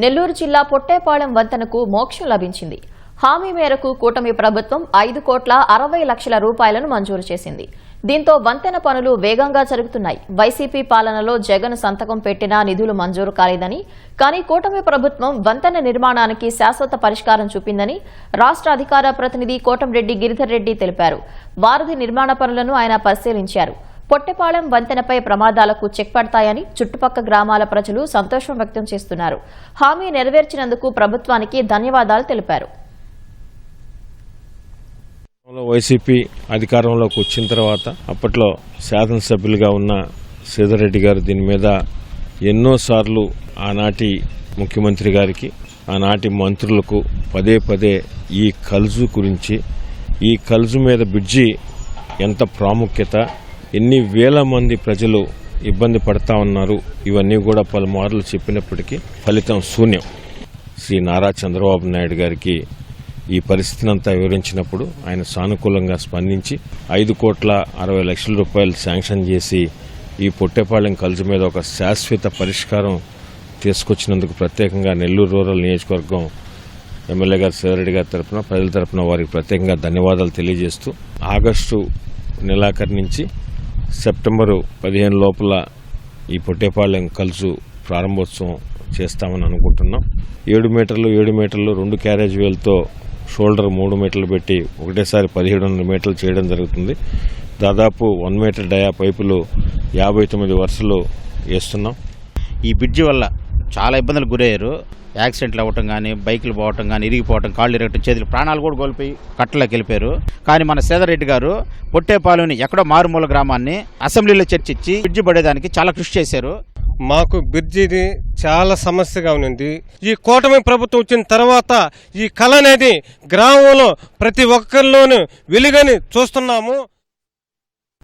నెల్లూరు జిల్లా పొట్టేపాళెం వంతెనకు మోక్షం లభించింది. హామీ మేరకు కూటమి ప్రభుత్వం 5,60,00,000 రూపాయలను మంజూరు చేసింది. దీంతో వంతెన పనులు వేగంగా జరుగుతున్నాయి. వైసీపీ పాలనలో జగన్ సంతకం పెట్టినా నిధులు మంజూరు కాలేదని, కానీ కూటమి ప్రభుత్వం వంతెన నిర్మాణానికి శాశ్వత పరిష్కారం చూపిందని రాష్ట్ర అధికార ప్రతినిధి కోటంరెడ్డి గిరిధర్ రెడ్డి తెలిపారు. వారధి నిర్మాణ పనులను ఆయన పరిశీలించారు. పొట్టెపాళెం వంతెనపై ప్రమాదాలకు చెక్ పడతాయని చుట్టుపక్కల గ్రామాల ప్రజలు సంతోషం వ్యక్తం చేస్తున్నారు. హామీ నెరవేర్చినందుకు ప్రభుత్వానికి ధన్యవాదాలు తెలిపారు. వైసీపీ అధికారంలోకి వచ్చిన తర్వాత అప్పట్లో శాసనసభ్యులుగా ఉన్న శ్రీధర్ గారు దీని మీద ఎన్నోసార్లు ఆనాటి ముఖ్యమంత్రి గారికి, ఆనాటి మంత్రులకు పదే ఈ కల్జు గురించి, ఈ కల్జు మీద బ్రిడ్జి ఎంత ప్రాముఖ్యత, ఎన్ని వేల మంది ప్రజలు ఇబ్బంది పడతా ఉన్నారు, ఇవన్నీ కూడా పలుమార్లు చెప్పినప్పటికీ ఫలితం శూన్యం. శ్రీ నారా చంద్రబాబు నాయుడు గారికి ఈ పరిస్థితిని అంతా వివరించినప్పుడు ఆయన సానుకూలంగా స్పందించి 5,60,00,000 రూపాయలు శాంక్షన్ చేసి ఈ పొట్టేపాళెం కల్జు మీద ఒక శాశ్వత పరిష్కారం తీసుకొచ్చినందుకు ప్రత్యేకంగా నెల్లూరు రూరల్ నియోజకవర్గం ఎమ్మెల్యే గారు శ్రీధర్ గారి తరఫున, ప్రజల తరఫున వారికి ప్రత్యేకంగా ధన్యవాదాలు తెలియజేస్తూ ఆగస్టు నెలాఖరు నుంచి సెప్టెంబరు 15 లోపల ఈ పొట్టేపాళెం కల్జు ప్రారంభోత్సవం చేస్తామని అనుకుంటున్నాం. 7 మీటర్లు 2 క్యారేజ్ వేలతో షోల్డర్ 3 మీటర్లు పెట్టి ఒకటేసారి 1700 మీటర్లు చేయడం జరుగుతుంది. దాదాపు 1 మీటర్ డయా పైపులు 59 వరుసలు వేస్తున్నాం. ఈ బ్రిడ్జి వల్ల చాలా ఇబ్బందులకు గురయ్యారు. యాక్సిడెంట్లు అవ్వటం కానీ, బైకులు పోవటం కానీ, ఇరిగిపోవటం, కాళ్ళు ఇరగటం, చేతులు, ప్రాణాలు కూడా కోల్పోయి కట్టలోకి వెళ్ళిపోయారు. కానీ మన శ్రీధర్ రెడ్డి గారు పొట్టేపాలెంని ఎక్కడో మారుమూల గ్రామాన్ని అసెంబ్లీలో చర్చించి బ్రిడ్జి పడేదానికి చాలా కృషి చేశారు. మాకు బ్రిడ్జిది చాలా సమస్యగా ఉంది. ఈ కూటమి ప్రభుత్వం వచ్చిన తర్వాత ఈ కళ అనేది గ్రామంలో ప్రతి ఒక్కరిలోనూ వెలుగని చూస్తున్నాము.